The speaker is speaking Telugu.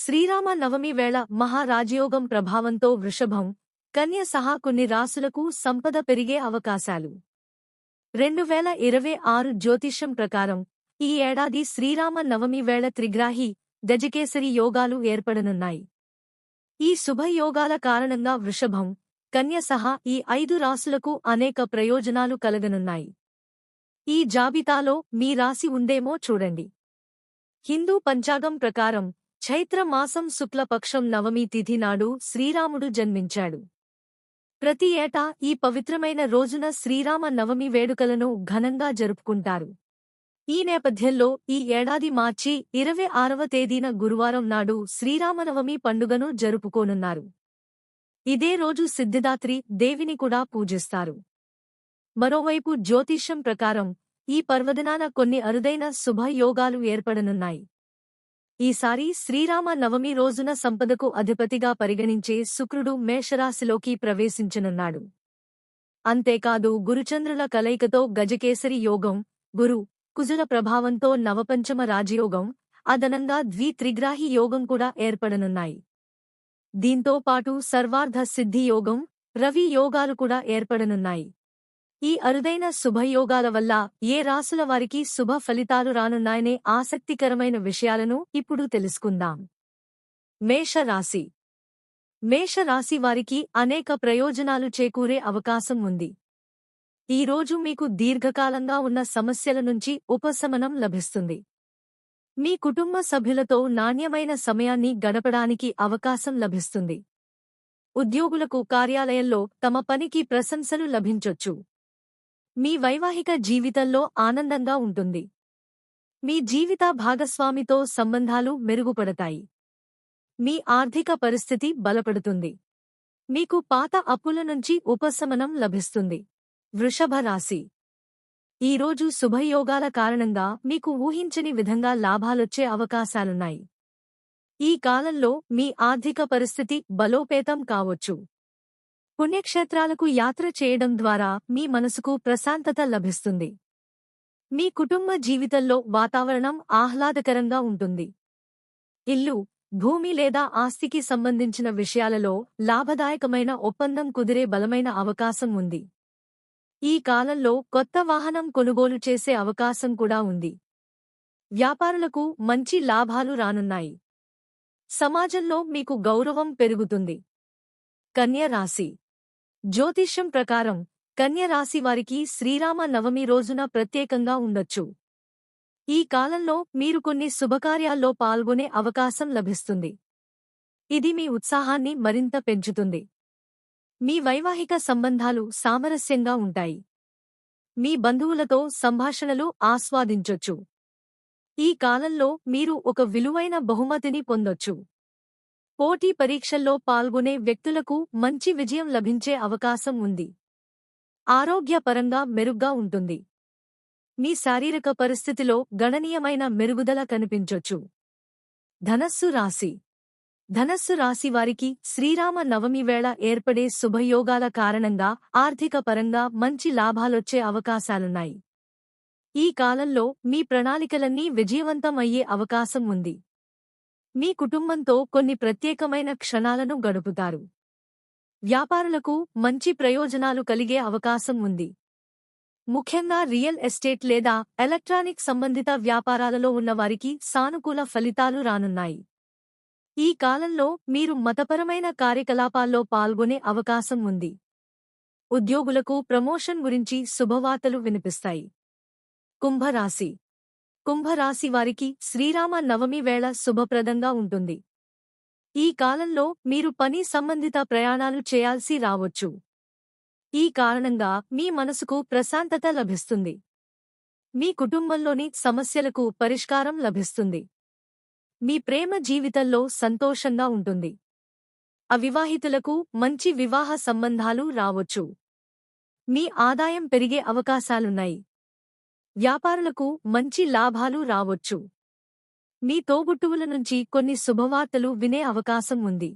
శ్రీరామ నవమి వేళ మహారాజయోగం ప్రభావంతో వృషభం, కన్య సహా కొన్ని రాసులకు సంపద పెరిగే అవకాశాలు. 2026 జ్యోతిష్యం ప్రకారం ఈ ఏడాది శ్రీరామ నవమి వేళ త్రిగ్రాహి, గజకేసరి యోగాలు ఏర్పడనున్నాయి. ఈ శుభయోగాల కారణంగా వృషభం, కన్య సహా ఈ 5 రాసులకు అనేక ప్రయోజనాలు కలగనున్నాయి. ఈ జాబితాలో మీ రాశి ఉందేమో చూడండి. హిందూ పంచాంగం ప్రకారం చైత్ర మాసం శుక్లపక్షం నవమి తిథి నాడు శ్రీరాముడు జన్మించాడు. ప్రతి ఏటా ఈ పవిత్రమైన రోజున శ్రీరామ నవమి వేడుకలను ఘనంగా జరుపుకుంటారు. ఈ నేపథ్యంలో ఈ ఏడాది మార్చి 26వ తేదీన గురువారం నాడు శ్రీరామనవమి పండుగను జరుపుకోనున్నారు. ఇదే రోజు సిద్ధిదాత్రి దేవిని కూడా పూజిస్తారు. మరోవైపు జ్యోతిష్యం ప్రకారం ఈ పర్వదినాన కొన్ని అరుదైన శుభయోగాలు ఏర్పడనున్నాయి. ఈసారి శ్రీరామ నవమి రోజున సంపదకు అధిపతిగా పరిగణించే శుక్రుడు మేషరాశిలోకి ప్రవేశించనున్నాడు. అంతేకాదు గురుచంద్రుల కలయికతో గజకేసరి యోగం, గురు, కుజుల ప్రభావంతో నవపంచమ రాజయోగం, అదనంగా త్రిగ్రాహి యోగం కూడా ఏర్పడనున్నాయి. దీంతో పాటు సర్వార్థ సిద్ధి యోగం, రవి యోగాలు కూడా ఏర్పడనున్నాయి. ఈ అరుదైన శుభయోగాల వల్ల ఏ రాసుల వారికి శుభ ఫలితాలు రానున్నాయనే ఆసక్తికరమైన విషయాలను ఇప్పుడు తెలుసుకుందాం. మేషరాశి. మేషరాశి వారికి అనేక ప్రయోజనాలు చేకూరే అవకాశం ఉంది. ఈరోజు మీకు దీర్ఘకాలంగా ఉన్న సమస్యల నుంచి ఉపశమనం లభిస్తుంది. మీ కుటుంబ సభ్యులతో నాణ్యమైన సమయాన్ని గడపడానికి అవకాశం లభిస్తుంది. ఉద్యోగులకు కార్యాలయంలో తమ పనికి ప్రశంసలు లభించొచ్చు. మీ వైవాహిక జీవితంలో ఆనందంగా ఉంటుంది. మీ జీవిత భాగస్వామితో సంబంధాలు మెరుగుపడతాయి. మీ ఆర్థిక పరిస్థితి బలపడుతుంది. మీకు పాత అప్పుల నుంచి ఉపశమనం లభిస్తుంది. వృషభ రాశి. ఈరోజు శుభయోగాల కారణంగా మీకు ఊహించని విధంగా లాభాలొచ్చే అవకాశాలున్నాయి. ఈ కాలంలో మీ ఆర్థిక పరిస్థితి బలోపేతం కావొచ్చు. పుణ్యక్షేత్రాలకు యాత్ర చేయడం ద్వారా మీ మనసుకు ప్రశాంతత లభిస్తుంది. మీ కుటుంబ జీవితంలో వాతావరణం ఆహ్లాదకరంగా ఉంటుంది. ఇల్లు, భూమి లేదా ఆస్తికి సంబంధించిన విషయాలలో లాభదాయకమైన ఒప్పందం కుదిరే బలమైన అవకాశం ఉంది. ఈ కాలంలో కొత్త వాహనం కొనుగోలు చేసే అవకాశం కూడా ఉంది. వ్యాపారులకు మంచి లాభాలు రానున్నాయి. సమాజంలో మీకు గౌరవం పెరుగుతుంది. కన్య రాశి. జ్యోతిష్యం ప్రకారం కన్య రాశి వారికి శ్రీరామ నవమి రోజున ప్రత్యేకంగా ఉండొచ్చు. ఈ కాలంలో మీరు కొన్ని శుభకార్యాల్లో పాల్గొనే అవకాశం లభిస్తుంది. ఇది మీ ఉత్సాహాన్ని మరింత పెంచుతుంది. మీ వైవాహిక సంబంధాలు సామరస్యంగా ఉంటాయి. మీ బంధువులతో సంభాషణలు ఆస్వాదించొచ్చు. ఈ కాలంలో మీరు ఒక విలువైన బహుమతిని పొందొచ్చు. పోటీ పరీక్షల్లో పాల్గొనే వ్యక్తులకు మంచి విజయం లభించే అవకాశం ఉంది. ఆరోగ్యపరంగా మెరుగ్గా ఉంటుంది. మీ శారీరక పరిస్థితిలో గణనీయమైన మెరుగుదల కనిపించొచ్చు. ధనస్సు రాశి. ధనస్సు రాశి వారికి శ్రీరామ నవమి వేళ ఏర్పడే శుభయోగాల కారణంగా ఆర్థిక పరంగా మంచి లాభాలొచ్చే అవకాశాలున్నాయి. ఈ కాలంలో మీ ప్రణాళికలన్నీ విజయవంతం అయ్యే అవకాశం ఉంది. మీ కుటుంబంతో కొన్ని ప్రత్యేకమైన క్షణాలను గడుపుతారు. వ్యాపారులకు మంచి ప్రయోజనాలు కలిగే అవకాశం ఉంది. ముఖ్యంగా రియల్ ఎస్టేట్ లేదా ఎలక్ట్రానిక్ సంబంధిత వ్యాపారాలలో ఉన్నవారికి సానుకూల ఫలితాలు రానున్నాయి. ఈ కాలంలో మీరు మతపరమైన కార్యకలాపాల్లో పాల్గొనే అవకాశం ఉంది. ఉద్యోగులకు ప్రమోషన్ గురించి శుభవార్తలు వినిపిస్తాయి. కుంభరాశి. కుంభరాశి వారికి శ్రీరామ నవమి వేళ శుభప్రదంగా ఉంటుంది. ఈ కాలంలో మీరు పని సంబంధిత ప్రయాణాలు చేయాల్సి రావొచ్చు. ఈ కారణంగా మీ మనసుకు ప్రశాంతత లభిస్తుంది. మీ కుటుంబంలోని సమస్యలకు పరిష్కారం లభిస్తుంది. మీ ప్రేమ జీవితంలో సంతోషంగా ఉంటుంది. అవివాహితులకు మంచి వివాహ సంబంధాలు రావొచ్చు. మీ ఆదాయం పెరిగే అవకాశాలున్నాయి. వ్యాపారులకు మంచి లాభాలు రావొచ్చు. మీ తోబుట్టువుల నుంచి కొన్ని శుభవార్తలు వినే అవకాశం ఉంది.